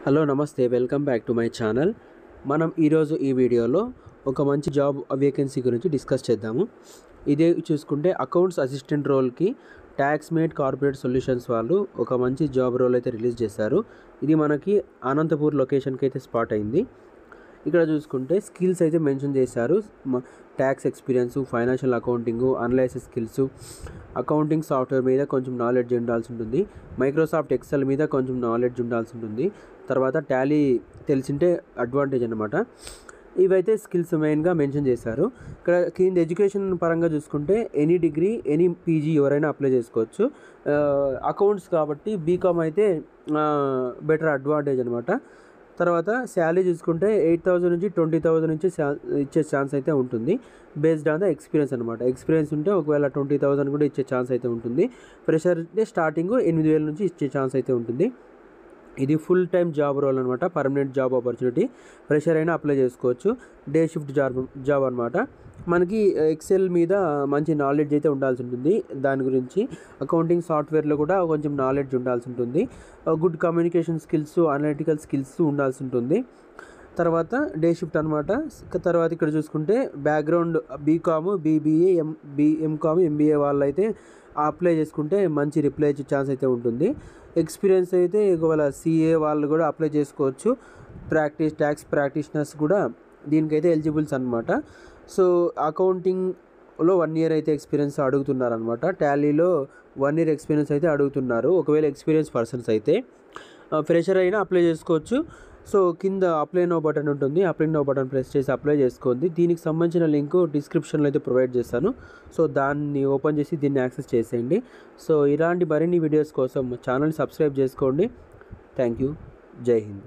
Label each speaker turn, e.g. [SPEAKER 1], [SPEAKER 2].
[SPEAKER 1] Hello నమస్తే welcome back to my channel. మనం ఈరోజు ఈ వీడియోలో ఒక మంచి జాబ్ వేకెన్సీ గురించి డిస్కస్ చేద్దాము. ఇదే చూసుకుంటే అకౌంట్స్ అసిస్టెంట్ రోల్కి ట్యాక్స్మేట్ కార్పొరేట్ సొల్యూషన్స్ వాళ్ళు ఒక మంచి జాబ్ రోల్ అయితే రిలీజ్ చేశారు. ఇది మనకి అనంతపూర్ లొకేషన్కి అయితే స్పాట్ అయింది. ఇక్కడ చూసుకుంటే స్కిల్స్ అయితే మెన్షన్ చేశారు. Tax experience, financial accounting, analysis skills, accounting software మీద కొంచెం నాలెడ్జ్ ఉండాల్సి ఉంటుంది. మైక్రోసాఫ్ట్ ఎక్సెల్ మీద కొంచెం నాలెడ్జ్ ఉండాల్సి ఉంటుంది. తర్వాత టాలీ తెలిసింటే అడ్వాంటేజ్ అనమాట. ఇవైతే స్కిల్స్ మెయిన్గా మెన్షన్ చేశారు. ఇక్కడ కింద ఎడ్యుకేషన్ పరంగా చూసుకుంటే ఎనీ డిగ్రీ, ఎనీ పీజీ ఎవరైనా అప్లై చేసుకోవచ్చు. అకౌంట్స్ కాబట్టి బీకామ్ అయితే బెటర్ అడ్వాంటేజ్ అనమాట. తర్వాత శాలరీ చూసుకుంటే 8,000 నుంచి 20,000 నుంచి ఇచ్చే ఛాన్స్ అయితే ఉంటుంది. బేస్డ్ ఆన్ ద ఎక్స్పీరియన్స్ అనమాట. ఎక్స్పీరియన్స్ ఉంటే ఒకవేళ 20,000 కూడా ఇచ్చే ఛాన్స్ అయితే ఉంటుంది. ఫ్రెషర్ అంటే స్టార్టింగ్ 8,000 నుంచి ఇచ్చే ఛాన్స్ అయితే ఉంటుంది. ఇది ఫుల్ టైం జాబ్ రోల్ అనమాట. Permanent job opportunity. ఫ్రెషర్ అయినా అప్లై చేసుకోవచ్చు. డే షిఫ్ట్ జాబ్ అనమాట. మనకి ఎక్సెల్ మీద మంచి నాలెడ్జ్ అయితే ఉండాల్సి ఉంటుంది. దాని గురించి అకౌంటింగ్ సాఫ్ట్వేర్లో కూడా కొంచెం నాలెడ్జ్ ఉండాల్సి ఉంటుంది. Good communication skills, analytical skills ఉండాల్సి ఉంటుంది. తర్వాత డే షిఫ్ట్ అనమాట. తర్వాత ఇక్కడ చూసుకుంటే background BCom, BBA, MCom, MBA వాళ్ళు అయితే అప్లై చేసుకుంటే మంచి రిప్లై ఇచ్చే ఛాన్స్ అయితే ఉంటుంది. ఎక్స్పీరియన్స్ అయితే ఒకవేళ సిఏ వాళ్ళు కూడా అప్లై చేసుకోవచ్చు. ట్యాక్స్ ప్రాక్టీషనర్స్ కూడా దీనికైతే ఎలిజిబుల్స్ అనమాట. సో అకౌంటింగ్లో 1 year అయితే ఎక్స్పీరియన్స్ అడుగుతున్నారు అనమాట. టాలీలో 1 year ఎక్స్పీరియన్స్ అయితే అడుగుతున్నారు. ఒకవేళ ఎక్స్పీరియన్స్ పర్సన్స్ అయితే ఫ్రెషర్ అయినా అప్లై చేసుకోవచ్చు. సో కింద అప్లై నో బటన్ ఉంటుంది. అప్లై నో బటన్ ప్రెస్ చేసి అప్లై చేసుకోండి. దీనికి సంబంధించిన లింక్ డిస్క్రిప్షన్లో అయితే ప్రొవైడ్ చేస్తాను. సో దాన్ని ఓపెన్ చేసి దీన్ని యాక్సెస్ చేసేయండి. సో ఇలాంటి మరిన్ని వీడియోస్ కోసం ఛానల్ సబ్స్క్రైబ్ చేసుకోండి. Thank you. జై హింద్.